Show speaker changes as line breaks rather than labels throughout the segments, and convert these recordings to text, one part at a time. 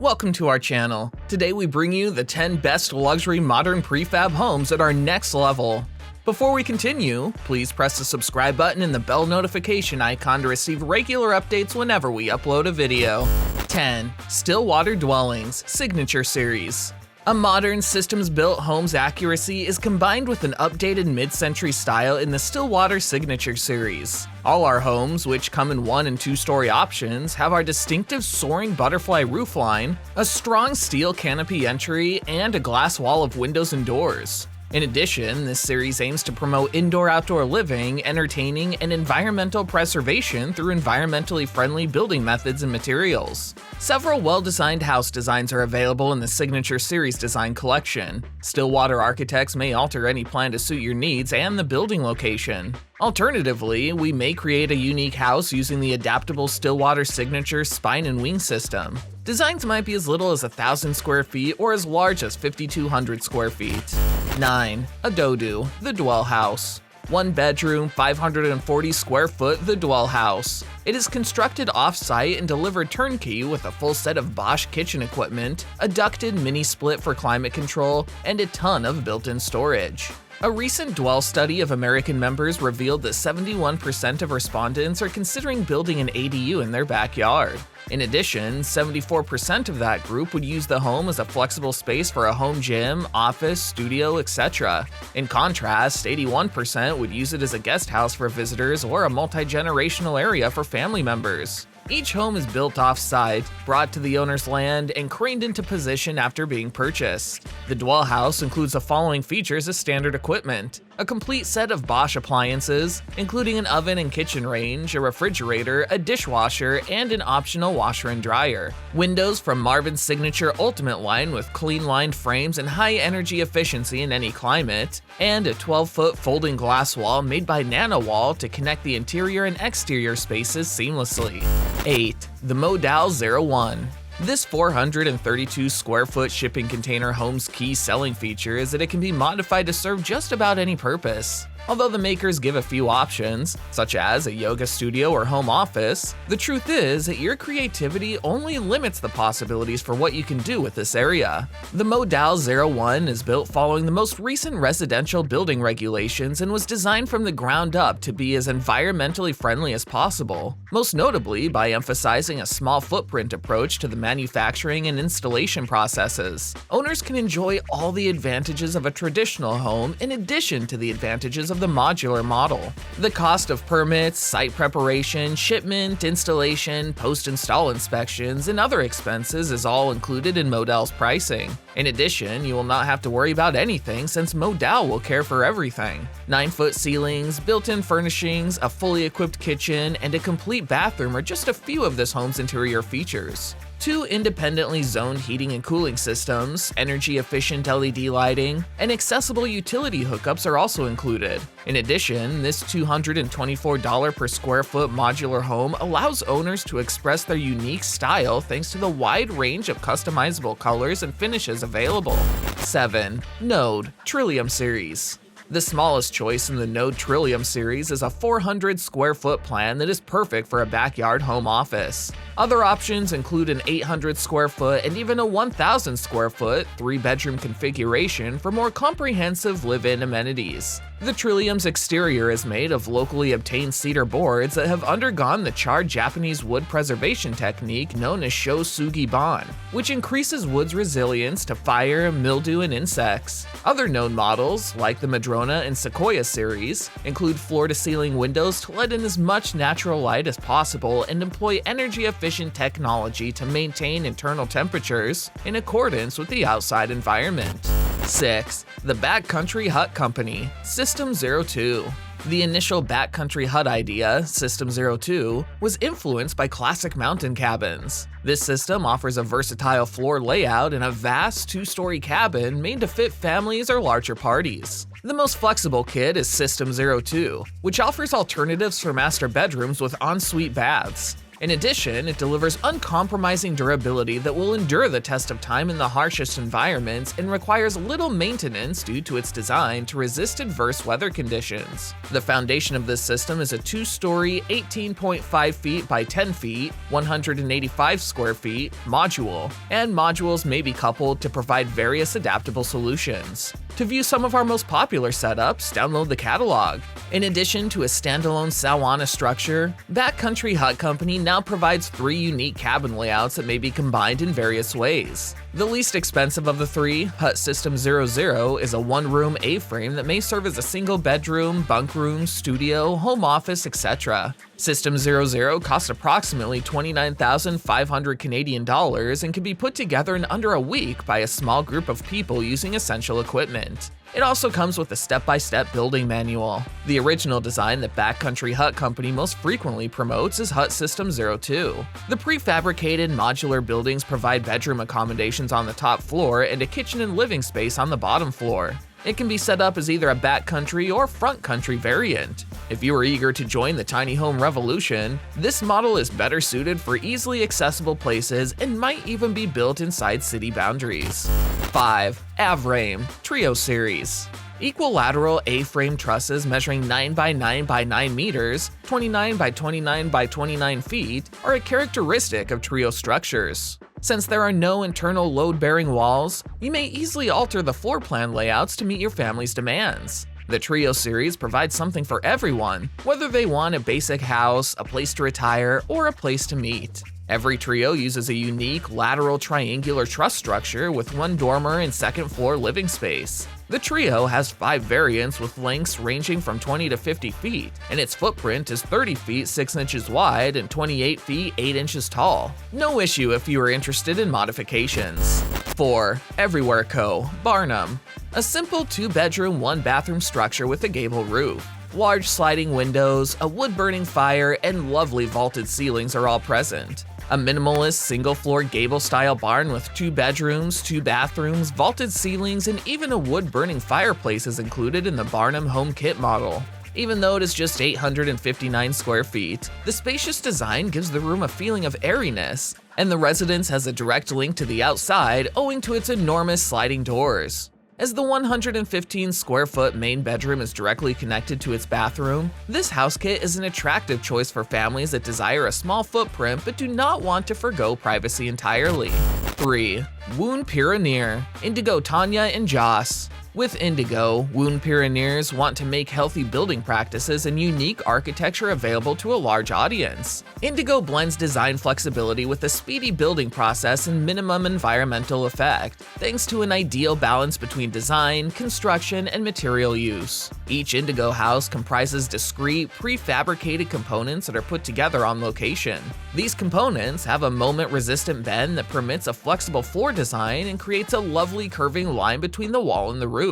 Welcome to our channel. Today we bring you the 10 best luxury modern prefab homes at our next level. Before we continue, please press the subscribe button and the bell notification icon to receive regular updates whenever we upload a video. 10. Stillwater Dwellings Signature Series. A modern systems-built home's accuracy is combined with an updated mid-century style in the Stillwater Signature Series. All our homes, which come in 1- and 2-story options, have our distinctive soaring butterfly roofline, a strong steel canopy entry, and a glass wall of windows and doors. In addition, this series aims to promote indoor-outdoor living, entertaining, and environmental preservation through environmentally friendly building methods and materials. Several well-designed house designs are available in the Signature Series design collection. Stillwater architects may alter any plan to suit your needs and the building location. Alternatively, we may create a unique house using the adaptable Stillwater Signature spine and wing system. Designs might be as little as 1,000 square feet or as large as 5,200 square feet. 9. Adodu, the Dwell House. 1 bedroom, 540 square foot, the Dwell House. It is constructed off-site and delivered turnkey with a full set of Bosch kitchen equipment, a ducted mini split for climate control, and a ton of built-in storage. A recent Dwell study of American members revealed that 71% of respondents are considering building an ADU in their backyard. In addition, 74% of that group would use the home as a flexible space for a home gym, office, studio, etc. In contrast, 81% would use it as a guest house for visitors or a multi-generational area for family members. Each home is built off-site, brought to the owner's land, and craned into position after being purchased. The Dwell House includes the following features as standard equipment: a complete set of Bosch appliances, including an oven and kitchen range, a refrigerator, a dishwasher, and an optional washer and dryer. Windows from Marvin's Signature Ultimate line with clean-lined frames and high energy efficiency in any climate, and a 12-foot folding glass wall made by NanoWall to connect the interior and exterior spaces seamlessly. 8. The Modal 01. This 432 square foot shipping container home's key selling feature is that it can be modified to serve just about any purpose. Although the makers give a few options, such as a yoga studio or home office, the truth is that your creativity only limits the possibilities for what you can do with this area. The Modal 01 is built following the most recent residential building regulations and was designed from the ground up to be as environmentally friendly as possible, most notably by emphasizing a small footprint approach to the manufacturing and installation processes. Owners can enjoy all the advantages of a traditional home in addition to the advantages of the modular model. The cost of permits, site preparation, shipment, installation, post-install inspections, and other expenses is all included in Modal's pricing. In addition, you will not have to worry about anything since Modal will care for everything. 9-foot ceilings, built-in furnishings, a fully equipped kitchen, and a complete bathroom are just a few of this home's interior features. 2 independently zoned heating and cooling systems, energy-efficient LED lighting, and accessible utility hookups are also included. In addition, this $224 per square foot modular home allows owners to express their unique style thanks to the wide range of customizable colors and finishes available. 7. Node Trillium Series. The smallest choice in the Node Trillium series is a 400 square foot plan that is perfect for a backyard home office. Other options include an 800 square foot and even a 1,000 square foot 3-bedroom configuration for more comprehensive live-in amenities. The Trillium's exterior is made of locally obtained cedar boards that have undergone the charred Japanese wood preservation technique known as Shosugi-ban, which increases wood's resilience to fire, mildew, and insects. Other known models, like the Madrona and Sequoia series, include floor-to-ceiling windows to let in as much natural light as possible and employ energy-efficient technology to maintain internal temperatures in accordance with the outside environment. 6. The Backcountry Hut Company System 02. The initial backcountry hut idea, System 02, was influenced by classic mountain cabins. This system offers a versatile floor layout and a vast 2-story cabin made to fit families or larger parties. The most flexible kit is System 02, which offers alternatives for master bedrooms with ensuite baths. In addition, it delivers uncompromising durability that will endure the test of time in the harshest environments and requires little maintenance due to its design to resist adverse weather conditions. The foundation of this system is a 2-story, 18.5 feet by 10 feet, 185 square feet module, and modules may be coupled to provide various adaptable solutions. To view some of our most popular setups, download the catalog. In addition to a standalone sawana structure, Backcountry Hut Company now provides 3 unique cabin layouts that may be combined in various ways. The least expensive of the 3, Hut System 00, is a 1-room A-frame that may serve as a single bedroom, bunk room, studio, home office, etc. System 00 costs approximately 29,500 Canadian dollars and can be put together in under a week by a small group of people using essential equipment. It also comes with a step-by-step building manual. The original design that Backcountry Hut Company most frequently promotes is Hut System 02. The prefabricated modular buildings provide bedroom accommodations on the top floor and a kitchen and living space on the bottom floor. It can be set up as either a backcountry or front country variant. If you are eager to join the tiny home revolution, this model is better suited for easily accessible places and might even be built inside city boundaries. 5. Avarame Trio Series. Equilateral A-frame trusses measuring 9 by 9 by 9 meters, 29 by 29 by 29 feet, are a characteristic of Trio structures. Since there are no internal load-bearing walls, you may easily alter the floor plan layouts to meet your family's demands. The Trio series provides something for everyone, whether they want a basic house, a place to retire, or a place to meet. Every Trio uses a unique lateral triangular truss structure with 1 dormer and second-floor living space. The Trio has 5 variants with lengths ranging from 20 to 50 feet, and its footprint is 30 feet 6 inches wide and 28 feet 8 inches tall. No issue if you are interested in modifications. 4. Everywhere Co. Barnam. A simple 2-bedroom, 1-bathroom structure with a gable roof. Large sliding windows, a wood-burning fire, and lovely vaulted ceilings are all present. A minimalist single-floor gable-style barn with 2 bedrooms, 2 bathrooms, vaulted ceilings, and even a wood-burning fireplace is included in the Barnam home kit model. Even though it is just 859 square feet, the spacious design gives the room a feeling of airiness, and the residence has a direct link to the outside owing to its enormous sliding doors. As the 115 square foot main bedroom is directly connected to its bathroom, this house kit is an attractive choice for families that desire a small footprint but do not want to forgo privacy entirely. 3. Woon Pironier, Indigo, Tanja, and Joss. With Indigo, Woon Pironiers want to make healthy building practices and unique architecture available to a large audience. Indigo blends design flexibility with a speedy building process and minimum environmental effect, thanks to an ideal balance between design, construction, and material use. Each Indigo house comprises discrete, prefabricated components that are put together on location. These components have a moment-resistant bend that permits a flexible floor design and creates a lovely curving line between the wall and the roof.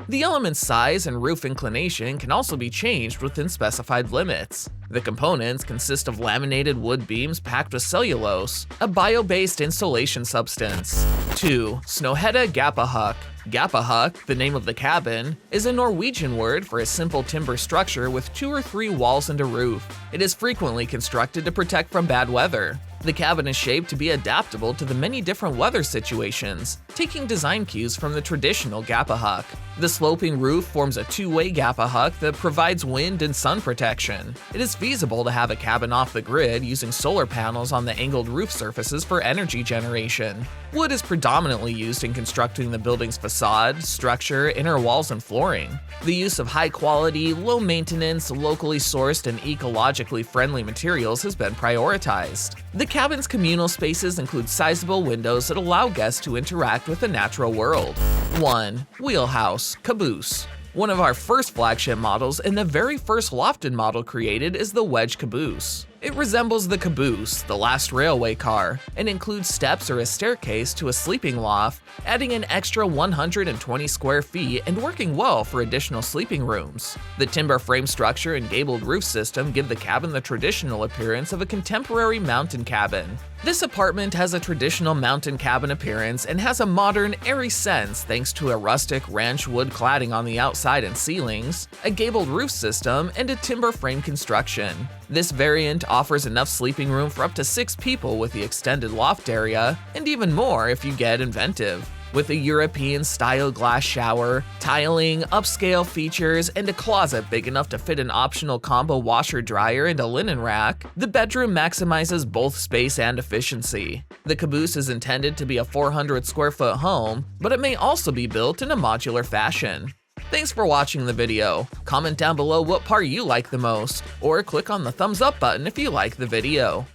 The element's size and roof inclination can also be changed within specified limits. The components consist of laminated wood beams packed with cellulose, a bio-based insulation substance. 2. Snohetta Gapahuk. Gapahuk, the name of the cabin, is a Norwegian word for a simple timber structure with 2 or 3 walls and a roof. It is frequently constructed to protect from bad weather. The cabin is shaped to be adaptable to the many different weather situations, taking design cues from the traditional Gapahuk. The sloping roof forms a 2-way Gapahuk that provides wind and sun protection. It is feasible to have a cabin off the grid using solar panels on the angled roof surfaces for energy generation. Wood is predominantly used in constructing the building's facade, structure, inner walls, and flooring. The use of high-quality, low-maintenance, locally sourced, and ecologically friendly materials has been prioritized. The cabin's communal spaces include sizable windows that allow guests to interact with the natural world. 1. Wheelhouse Caboose. One of our first flagship models and the very first lofted model created is the Wedge Caboose. It resembles the Caboose, the last railway car, and includes steps or a staircase to a sleeping loft, adding an extra 120 square feet and working well for additional sleeping rooms. The timber frame structure and gabled roof system give the cabin the traditional appearance of a contemporary mountain cabin. This apartment has a traditional mountain cabin appearance and has a modern, airy sense thanks to a rustic ranch wood cladding on the outside and ceilings, a gabled roof system, and a timber frame construction. This variant offers enough sleeping room for up to 6 people with the extended loft area, and even more if you get inventive. With a European-style glass shower, tiling, upscale features, and a closet big enough to fit an optional combo washer-dryer and a linen rack, the bedroom maximizes both space and efficiency. The caboose is intended to be a 400-square-foot home, but it may also be built in a modular fashion. Thanks for watching the video. Comment down below what part you like the most, or click on the thumbs up button if you like the video.